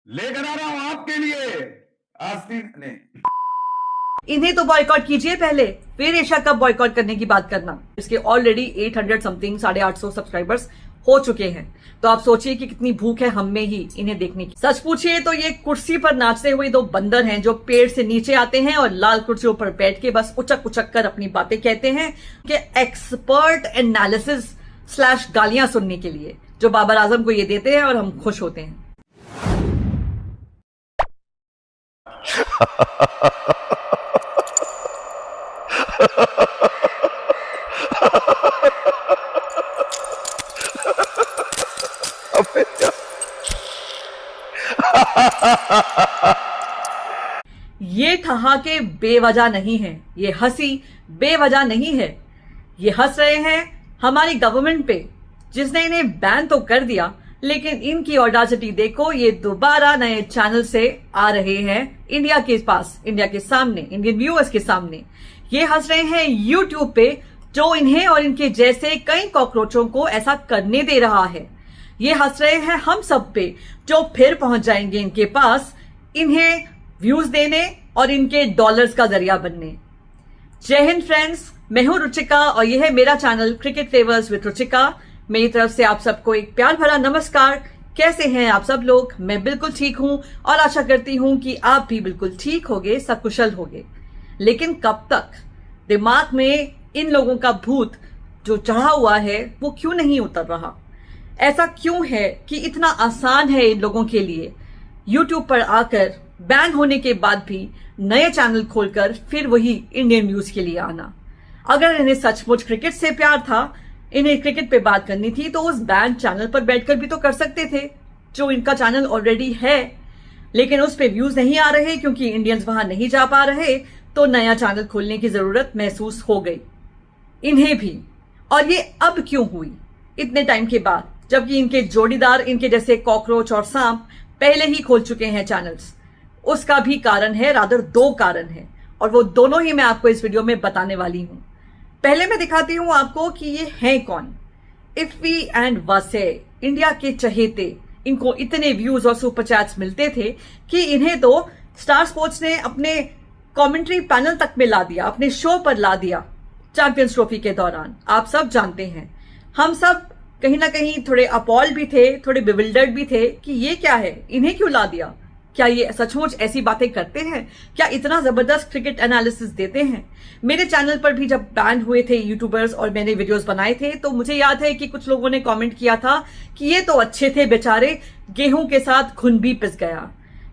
लेकर आ रहा हूं आपके लिए आस्तीन ने। इन्हें तो बॉयकॉट कीजिए पहले, फिर एशिया कप बॉयकॉट करने की बात करना। इसके ऑलरेडी 800 समथिंग 850 सब्सक्राइबर्स हो चुके हैं। तो आप सोचिए कि कितनी भूख है हम में ही इन्हें देखने की। सच पूछिए तो ये कुर्सी पर नाचते हुए दो बंदर हैं जो पेड़ से नीचे आते हैं और लाल कुर्सियों पर बैठ के बस उचक उचक कर अपनी बातें कहते हैं कि एक्सपर्ट एनालिसिस / गालियां सुनने के लिए, जो बाबर आजम को ये देते हैं और हम खुश होते हैं। ये ठहाके बेवजह नहीं है, ये हंसी बेवजह नहीं है। ये हंस रहे हैं हमारी गवर्नमेंट पे, जिसने इन्हें बैन तो कर दिया, लेकिन इनकी ऑडासिटी देखो, ये दोबारा नए चैनल से आ रहे हैं इंडिया के पास, इंडिया के सामने, इंडियन व्यूअर्स के सामने। ये हंस रहे हैं यूट्यूब पे, जो इन्हें और इनके जैसे कई कॉकरोचों को ऐसा करने दे रहा है। ये हंस रहे हैं हम सब पे, जो फिर पहुंच जाएंगे इनके पास, इन्हें व्यूज देने और इनके डॉलर्स का जरिया बनने। जय हिंद फ्रेंड्स, मैं हूं रुचिका और यह है मेरा channel cricket flavours with Ruchika. मेरी तरफ से आप सबको एक प्यार भरा नमस्कार। कैसे हैं आप सब लोग? मैं बिल्कुल ठीक हूं और आशा करती हूं कि आप भी बिल्कुल ठीक होगे, सकुशल होगे। लेकिन कब तक? दिमाग में इन लोगों का भूत जो चढ़ा हुआ है वो क्यों नहीं उतर रहा? ऐसा क्यों है कि इतना आसान है इन लोगों के लिए यूट्यूब पर आकर बैन होने के बाद भी नए चैनल खोलकर फिर वही इंडियन न्यूज के लिए आना? अगर इन्हें सचमुच क्रिकेट से प्यार था, इन्हें क्रिकेट पे बात करनी थी, तो उस बैन चैनल पर बैठकर भी तो कर सकते थे, जो इनका चैनल ऑलरेडी है। लेकिन उस पे व्यूज नहीं आ रहे क्योंकि इंडियंस वहां नहीं जा पा रहे, तो नया चैनल खोलने की जरूरत महसूस हो गई इन्हें भी। और ये अब क्यों हुई इतने टाइम के बाद, जबकि इनके जोड़ीदार, इनके जैसे कॉकरोच और सांप पहले ही खोल चुके हैं चैनल्स? उसका भी कारण है, रादर 2 कारण है, और वो दोनों ही मैं आपको इस वीडियो में बताने वाली हूं। पहले मैं दिखाती हूं आपको कि ये हैं कौन। इफ्फी एंड वासे, इंडिया के चहेते। इनको इतने व्यूज और सुपर चैट्स मिलते थे कि इन्हें तो स्टार स्पोर्ट्स ने अपने कमेंट्री पैनल तक में ला दिया, अपने शो पर ला दिया चैंपियंस ट्रॉफी के दौरान। आप सब जानते हैं, हम सब कहीं ना कहीं थोड़े अपॉल्ड भी थे, थोड़े बिविल्डर्ड भी थे कि ये क्या है, इन्हें क्यों ला दिया? क्या ये सचमुच ऐसी बातें करते हैं? क्या इतना जबरदस्त क्रिकेट एनालिसिस देते हैं? मेरे चैनल पर भी जब बैन हुए थे यूट्यूबर्स और मैंने वीडियोस बनाए थे, तो मुझे याद है कि कुछ लोगों ने कमेंट किया था कि ये तो अच्छे थे बेचारे, गेहूं के साथ घुन भी पिस गया।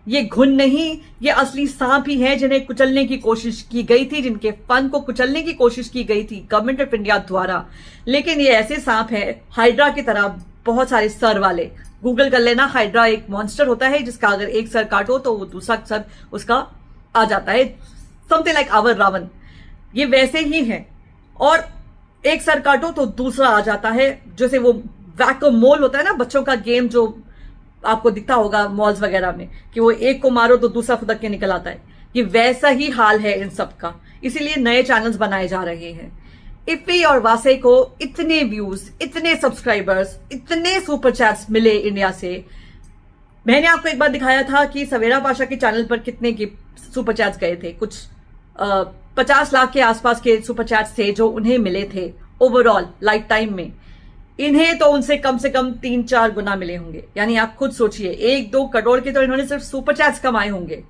ये घुन नहीं, ये असली सांप ही है जिन्हें कुचलने की कोशिश की गई थी, जिनके फन को कुचलने की कोशिश की गई थी गवर्नमेंट ऑफ इंडिया द्वारा। लेकिन ये ऐसे सांप है हाइड्रा की तरह, बहुत सारे सर वाले। गूगल कर लेना, हाइड्रा एक मॉन्स्टर होता है जिसका अगर एक सर काटो तो वो दूसरा सर उसका आ जाता है, समथिंग लाइक आवर रावण। ये वैसे ही है, और एक सर काटो तो दूसरा आ जाता है, जैसे वो वैक-ओ-मोल होता है ना, बच्चों का गेम जो आपको दिखता होगा मॉल्स वगैरह में, कि वो एक को मारो तो दूसरा फुदक के निकल आता है। ये वैसा ही हाल है इन सब का, इसीलिए नए चैनल्स बनाए जा रहे हैं। इफ्फी और वासे को इतने व्यूज, इतने सब्सक्राइबर्स, इतने सुपर चैट्स मिले इंडिया से। मैंने आपको एक बार दिखाया था कि सवेरा पाशा के चैनल पर कितने के सुपर चैट्स गए थे, कुछ 50 लाख के आसपास के सुपर चैट्स थे जो उन्हें मिले थे ओवरऑल लाइफ टाइम में। इन्हें तो उनसे कम से कम 3-4 गुना मिले होंगे। यानी आप खुद सोचिए, 1-2 करोड़ के तो इन्होंने सिर्फ सुपर चैट्स कमाए होंगे,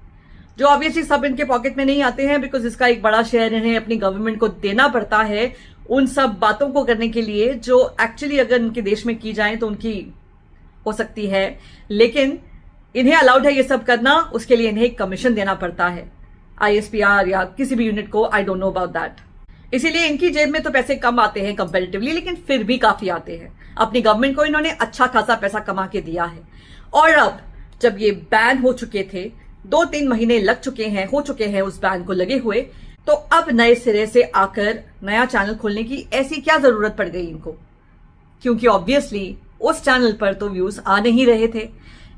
जो ऑब्वियसली सब इनके पॉकेट में नहीं आते हैं, बिकॉज इसका एक बड़ा शेयर इन्हें अपनी गवर्नमेंट को देना पड़ता है उन सब बातों को करने के लिए जो एक्चुअली अगर उनके देश में की जाए तो उनकी हो सकती है, लेकिन इन्हें अलाउड है ये सब करना। उसके लिए इन्हें कमीशन देना पड़ता है ISPR या किसी भी यूनिट को, I don't know about that. इसीलिए इनकी जेब में तो पैसे कम आते हैं कंपैरेटिवली, लेकिन फिर भी काफी आते हैं। अपनी गवर्नमेंट को इन्होंने अच्छा खासा पैसा कमा के दिया है। और अब जब ये बैन हो चुके थे, 2-3 महीने हो चुके हैं उस बैन को लगे हुए, तो अब नए सिरे से आकर नया चैनल खोलने की ऐसी क्या जरूरत पड़ गई इनको? क्योंकि ऑब्वियसली उस चैनल पर तो व्यूज आ नहीं रहे थे।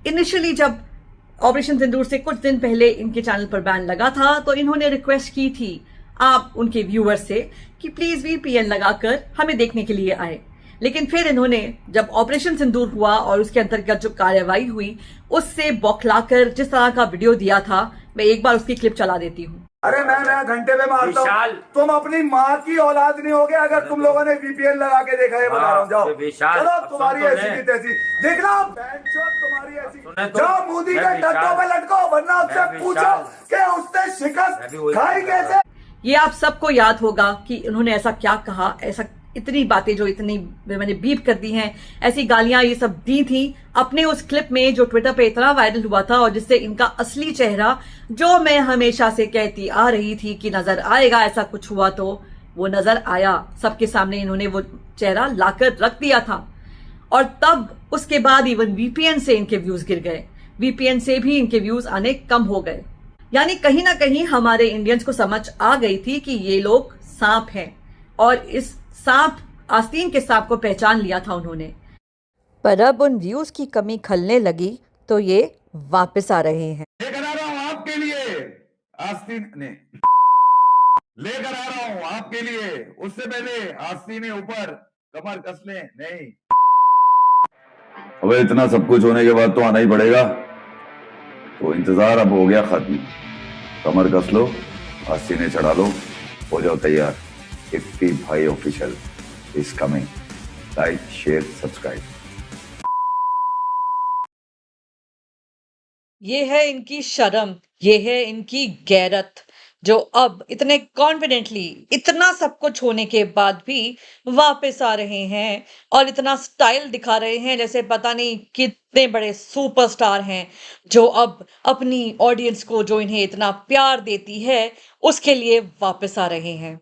इनिशियली जब ऑपरेशन सिंदूर से कुछ दिन पहले इनके चैनल पर बैन लगा था, तो इन्होंने रिक्वेस्ट की थी आप उनके व्यूअर्स से कि प्लीज VPN लगाकर हमें देखने के लिए आए। लेकिन फिर इन्होंने जब ऑपरेशन सिंदूर हुआ और उसके अंतर्गत जो कार्रवाई हुई उससे बौखलाकर जिस तरह का वीडियो दिया था, मैं एक बार उसकी क्लिप चला देती हूँ। अरे मैं घंटे में मारता हूँ। तुम अपनी माँ की औलाद नहीं होगे अगर तुम लोगों ने VPN लगा के देखा है। बता रहा हूँ, जाओ चलो, तुम्हारी ऐसी की तैसी देखना, तुम्हारी ऐसी जाओ मोदी के डंडों पे लटको, वरना उससे पूछो कि उसने शिकस्त खाई कैसे। ये आप सबको याद होगा कि उन्होंने ऐसा क्या कहा, ऐसा इतनी बातें जो इतनी मैंने बीप कर दी हैं, ऐसी गालियां ये सब दी थी अपने उस क्लिप में जो ट्विटर पे इतना वायरल हुआ था और जिससे इनका असली चेहरा, जो मैं हमेशा से कहती आ रही थी कि नजर आएगा, ऐसा कुछ हुआ तो वो नजर आया। सबके सामने इन्होंने वो चेहरा लाकर रख दिया था और तब उसके बाद इवन VPN से इनके व्यूज गिर गए, VPN से भी इनके व्यूज आने कम हो गए। यानी कहीं ना कहीं हमारे इंडियंस को समझ आ गई थी कि ये लोग सांप हैं और इस सांप आस्तीन के सांप को पहचान लिया था उन्होंने। पर अब उन व्यूज की कमी खलने लगी तो ये वापस आ रहे हैं। लेकर आ रहा हूं आपके लिए आस्तीन ने, लेकर आ रहा हूं आपके लिए। उससे पहले आस्तीन ने ऊपर कमर कस ले। नहीं, अबे इतना सब कुछ होने के बाद तो आना ही पड़ेगा, तो इंतजार अब हो गया खत्म। कमर कस लो, आस्तीन चढ़ा लो, हो जाओ तैयार। इफ्फी भाई official is coming. Like, share, subscribe. ये है इनकी शर्म, ये है इनकी गैरत, जो अब इतने कॉन्फिडेंटली इतना सब कुछ होने के बाद भी वापस आ रहे हैं और इतना स्टाइल दिखा रहे हैं जैसे पता नहीं कितने बड़े सुपरस्टार हैं, जो अब अपनी ऑडियंस को जो इन्हें इतना प्यार देती है उसके लिए वापस आ रहे हैं।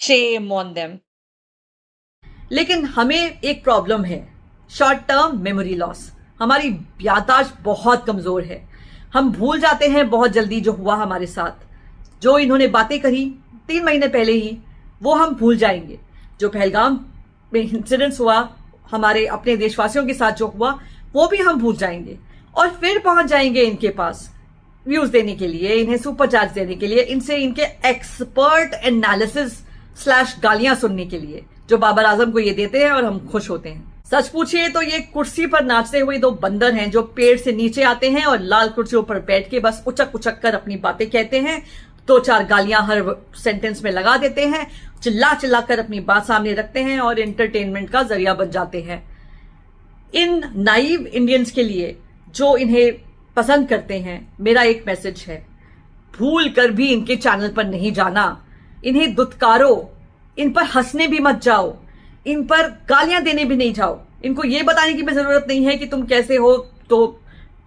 Shame on them. लेकिन हमें एक प्रॉब्लम है, शॉर्ट टर्म मेमोरी लॉस। हमारी याददाश्त बहुत कमजोर है, हम भूल जाते हैं बहुत जल्दी जो हुआ हमारे साथ। जो इन्होंने बातें कही 3 महीने पहले ही वो हम भूल जाएंगे। जो पहलगाम में इंसिडेंट्स हुआ हमारे अपने देशवासियों के साथ जो हुआ वो भी हम भूल जाएंगे और फिर पहुंच जाएंगे इनके पास व्यूज देने के लिए, इन्हें सुपर चार्ज देने के लिए, इनसे इनके एक्सपर्ट एनालिसिस / गालियां सुनने के लिए, जो बाबर आजम को ये देते हैं और हम खुश होते हैं। सच पूछिए तो ये कुर्सी पर नाचते हुए 2 बंदर हैं जो पेड़ से नीचे आते हैं और लाल कुर्सियों पर बैठ के बस उचक उचक कर अपनी बातें कहते हैं, 2-4 गालियां हर सेंटेंस में लगा देते हैं, चिल्ला चिल्ला कर अपनी बात सामने रखते हैं और एंटरटेनमेंट का जरिया बन जाते हैं। इन नाइव इंडियंस के लिए जो इन्हें पसंद करते हैं, मेरा एक मैसेज है, भूल कर भी इनके चैनल पर नहीं जाना, इन्हें दुत्कारो, इन पर हंसने भी मत जाओ, इन पर गालियां देने भी नहीं जाओ। इनको ये बताने की भी जरूरत नहीं है कि तुम कैसे हो तो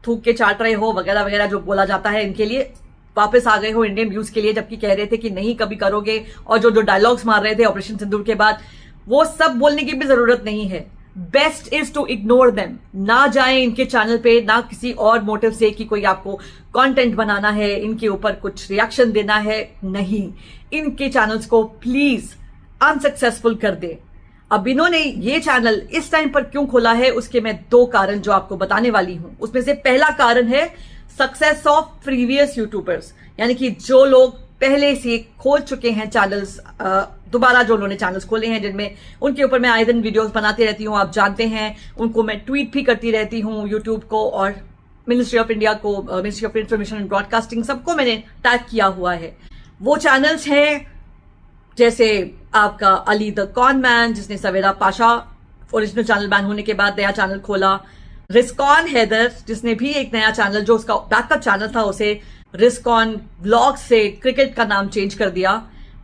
थूक के चाट रहे हो वगैरह वगैरह जो बोला जाता है इनके लिए। वापस आ गए हो इंडियन व्यूज के लिए, जबकि कह रहे थे कि नहीं कभी करोगे, और जो डायलॉग्स मार रहे थे ऑपरेशन सिंदूर के बाद, वो सब बोलने की भी जरूरत नहीं है। Best is to ignore them. ना जाएं इनके चैनल पे, ना किसी और मोटिव से कि कोई आपको कंटेंट बनाना है, इनके ऊपर कुछ रिएक्शन देना है, नहीं। इनके चैनल्स को प्लीज अनसक्सेसफुल कर दे। अब इन्होंने ये चैनल इस टाइम पर क्यों खोला है, उसके मैं 2 कारण जो आपको बताने वाली हूं। उसमें से पहला कारण है सक्सेस ऑफ प्रीवियस यूट्यूबर्स, यानी कि जो लोग पहले से खोल चुके हैं चैनल्स, दोबारा जो उन्होंने चैनल्स खोले हैं जिनमें उनके ऊपर मैं आए दिन वीडियोस बनाती रहती हूं, आप जानते हैं, उनको मैं ट्वीट भी करती रहती हूं यूट्यूब को और मिनिस्ट्री ऑफ इंडिया को, ministry of information and broadcasting, सबको मैंने टैग किया हुआ है। वो चैनल्स हैं जैसे आपका अली द कॉन मैन, जिसने सवेरा पाशा ओरिजिनल चैनल बैन होने के बाद नया चैनल खोला, रिस्कॉन हैदर जिसने भी एक नया चैनल जो उसका बैकअप चैनल था उसे रिस्कॉन व्लॉग से क्रिकेट का नाम चेंज कर दिया,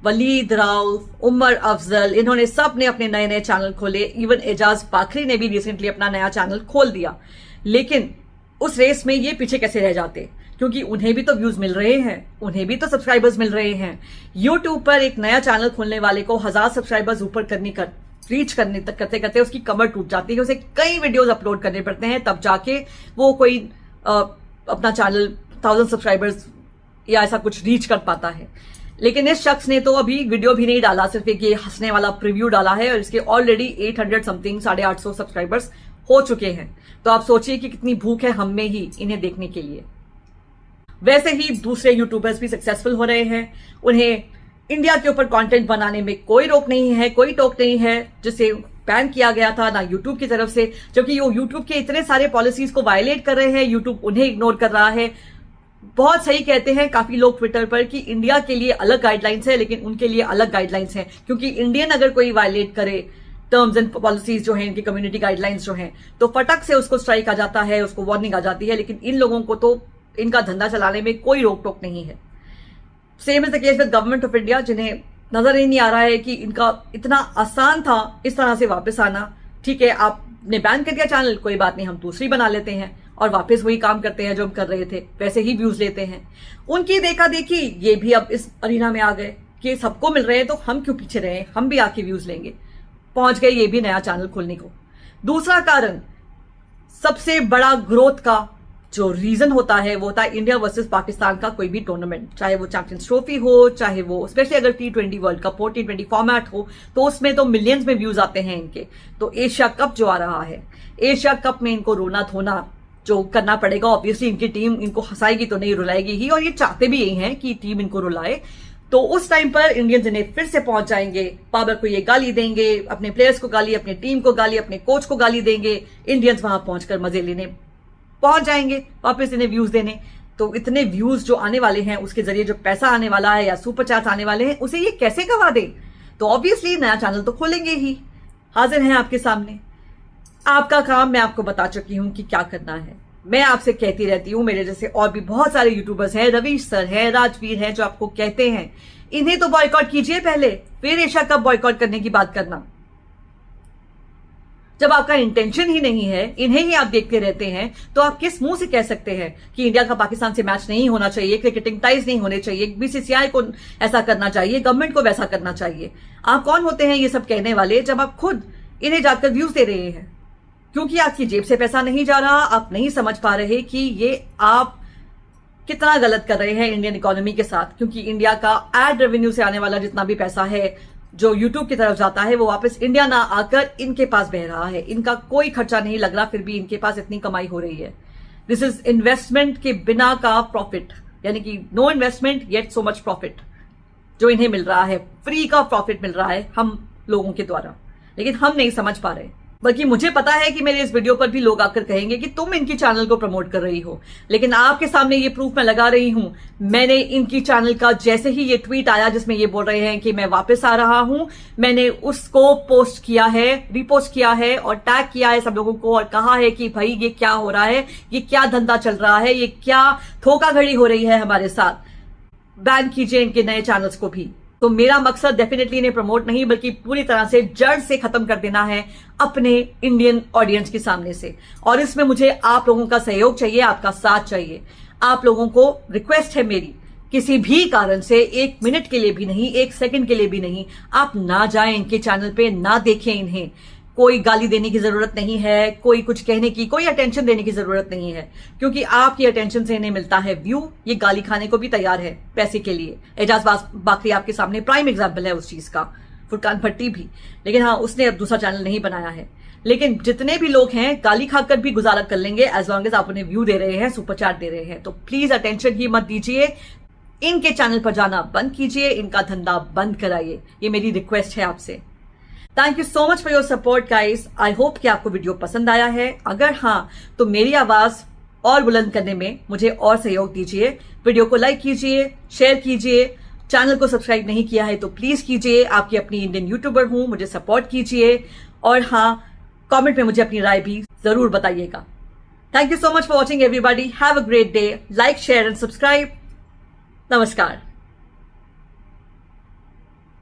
वलीद राउफ, उमर अफजल, इन्होंने सब ने अपने नए नए चैनल खोले। इवन एजाज पाखरी ने भी रिसेंटली अपना नया चैनल खोल दिया। लेकिन उस रेस में ये पीछे कैसे रह जाते, क्योंकि उन्हें भी तो व्यूज मिल रहे हैं, उन्हें भी तो सब्सक्राइबर्स मिल रहे हैं। यूट्यूब पर एक नया चैनल खोलने वाले को 1000 सब्सक्राइबर्स ऊपर रीच करने तक करते करते उसकी कमर टूट जाती है, उसे कई वीडियोस अपलोड करने पड़ते हैं, तब जाके वो कोई अपना चैनल 1000 सब्सक्राइबर्स या ऐसा कुछ रीच कर पाता है। लेकिन इस शख्स ने तो अभी वीडियो भी नहीं डाला, सिर्फ एक ये हंसने वाला प्रीव्यू डाला है और इसके ऑलरेडी 800 समथिंग 850 सब्सक्राइबर्स हो चुके हैं। तो आप सोचिए कि कितनी भूख है हम में ही इन्हें देखने के लिए। वैसे ही दूसरे यूट्यूबर्स भी सक्सेसफुल हो रहे हैं, उन्हें इंडिया के ऊपर कंटेंट बनाने में कोई रोक नहीं है, कोई टोक नहीं है, जिससे बैन किया गया था, ना यूट्यूब की तरफ से, जबकि वो यूट्यूब के इतने सारे पॉलिसीज को वायलेट कर रहे हैं, यूट्यूब उन्हें इग्नोर कर रहा है। बहुत सही कहते हैं काफी लोग ट्विटर पर कि इंडिया के लिए अलग गाइडलाइंस है लेकिन उनके लिए अलग गाइडलाइंस है, क्योंकि इंडियन अगर कोई वायलेट करे टर्म्स एंड पॉलिसीज जो है, इनकी कम्युनिटी गाइडलाइंस जो हैं, तो फटक से उसको स्ट्राइक आ जाता है, उसको वार्निंग आ जाती है। लेकिन इन लोगों को तो इनका धंधा चलाने में कोई रोक टोक नहीं है। Same is the case with government of India, जिन्हें नजर ही नहीं आ रहा है कि इनका इतना आसान था इस तरह से वापस आना। ठीक है, आपने बैन कर दिया चैनल, कोई बात नहीं, हम दूसरी बना लेते हैं और वापस वही काम करते हैं जो हम कर रहे थे, वैसे ही व्यूज लेते हैं। उनकी देखा देखी ये भी अब इस अरीना में आ गए कि सबको मिल रहे हैं तो हम क्यों पीछे रहे, हम भी आके व्यूज लेंगे। पहुंच गए ये भी नया चैनल खोलने को। दूसरा कारण, सबसे बड़ा ग्रोथ का जो रीजन होता है वो होता है इंडिया वर्सेस पाकिस्तान का कोई भी टूर्नामेंट, चाहे वो चैंपियंस ट्रॉफी हो, चाहे वो स्पेशली अगर T20 वर्ल्ड कप हो, T20 फॉर्मेट हो, तो उसमें तो मिलियंस में व्यूज आते हैं इनके। तो एशिया कप जो आ रहा है, एशिया कप में इनको रोना धोना जो करना पड़ेगा। ऑब्वियसली इनकी टीम इनको हंसाएगी तो नहीं, रुलाएगी ही, और ये चाहते भी यही हैं कि टीम इनको रुलाए। तो उस टाइम पर इंडियंस इन्हें फिर से पहुंच जाएंगे, बाबर को ये गाली देंगे, अपने प्लेयर्स को गाली, अपनी टीम को गाली, अपने कोच को गाली देंगे। इंडियंस वहां पहुंचकर मजे लेने पहुंच जाएंगे, वापस इन्हें व्यूज देने। तो इतने व्यूज जो आने वाले हैं, उसके जरिए जो पैसा आने वाला है या सुपर चैट्स आने वाले हैं, उसे ये कैसे गवा दे। तो ऑब्वियसली नया चैनल तो खोलेंगे ही। हाजिर हैं आपके सामने, आपका काम मैं आपको बता चुकी हूं कि क्या करना है। मैं आपसे कहती रहती हूं, मेरे जैसे और भी बहुत सारे यूट्यूबर्स हैं, रवीश सर है, राजवीर है, जो आपको कहते हैं इन्हें तो बॉयकॉट कीजिए पहले, फिर एशिया कप बॉयकॉट करने की बात करना। जब आपका इंटेंशन ही नहीं है, इन्हें ही आप देखते रहते हैं, तो आप किस मुंह से कह सकते हैं कि इंडिया का पाकिस्तान से मैच नहीं होना चाहिए, क्रिकेटिंग टाइज नहीं होने चाहिए, BCCI को ऐसा करना चाहिए, गवर्नमेंट को वैसा करना चाहिए। आप कौन होते हैं ये सब कहने वाले, जब आप खुद इन्हें जाकर व्यूज दे रहे हैं? क्योंकि आपकी जेब से पैसा नहीं जा रहा, आप नहीं समझ पा रहे कि ये आप कितना गलत कर रहे हैं इंडियन इकोनॉमी के साथ। क्योंकि इंडिया का एड रेवेन्यू से आने वाला जितना भी पैसा है जो यूट्यूब की तरफ जाता है, वो वापस इंडिया ना आकर इनके पास बह रहा है। इनका कोई खर्चा नहीं लग रहा, फिर भी इनके पास इतनी कमाई हो रही है। दिस इज इन्वेस्टमेंट के बिना का प्रॉफिट, यानी कि no investment yet so much profit जो इन्हें मिल रहा है। फ्री का प्रॉफिट मिल रहा है हम लोगों के द्वारा, लेकिन हम नहीं समझ पा रहे। बल्कि मुझे पता है कि मेरे इस वीडियो पर भी लोग आकर कहेंगे कि तुम इनकी चैनल को प्रमोट कर रही हो, लेकिन आपके सामने ये प्रूफ मैं लगा रही हूं। मैंने इनकी चैनल का जैसे ही ये ट्वीट आया जिसमें ये बोल रहे हैं कि मैं वापस आ रहा हूं, मैंने उसको पोस्ट किया है, रीपोस्ट किया है और टैग किया है सब लोगों को और कहा है कि भाई ये क्या हो रहा है, ये क्या धंधा चल रहा है, ये क्या धोखाधड़ी हो रही है हमारे साथ, बैन कीजिए इनके नए चैनल्स को भी। तो मेरा मकसद डेफिनेटली इन्हें प्रमोट नहीं, बल्कि पूरी तरह से जड़ से खत्म कर देना है अपने इंडियन ऑडियंस के सामने से। और इसमें मुझे आप लोगों का सहयोग चाहिए, आपका साथ चाहिए। आप लोगों को रिक्वेस्ट है मेरी, किसी भी कारण से 1 मिनट के लिए भी नहीं, 1 सेकंड के लिए भी नहीं, आप ना जाएं इनके चैनल पे, ना देखें इन्हें। कोई गाली देने की जरूरत नहीं है, कोई कुछ कहने की, कोई अटेंशन देने की जरूरत नहीं है, क्योंकि आपकी अटेंशन से इन्हें मिलता है व्यू। ये गाली खाने को भी तैयार है पैसे के लिए। एजाज बाकरी आपके सामने प्राइम एग्जाम्पल है उस चीज का, फुरकान भट्टी भी। लेकिन हाँ, उसने अब दूसरा चैनल नहीं बनाया है। लेकिन जितने भी लोग हैं गाली खाकर भी गुजारा कर लेंगे, एज लॉन्ग एज आप उन्हें व्यू दे रहे हैं, सुपर चैट दे रहे हैं। तो प्लीज अटेंशन ही मत दीजिए, इनके चैनल पर जाना बंद कीजिए, इनका धंधा बंद कराइए। ये मेरी रिक्वेस्ट है आपसे। Thank you so much for your support guys. I hope कि आपको वीडियो पसंद आया है। अगर हाँ, तो मेरी आवाज और बुलंद करने में मुझे और सहयोग दीजिए। वीडियो को लाइक कीजिए, शेयर कीजिए। चैनल को सब्सक्राइब नहीं किया है तो प्लीज कीजिए। आपकी अपनी इंडियन यूट्यूबर हूं, मुझे सपोर्ट कीजिए। और हाँ, कमेंट में मुझे अपनी राय भी जरूर बताइएगा। Thank you so much for watching everybody. Have a great day. Like, share and subscribe. नमस्कार।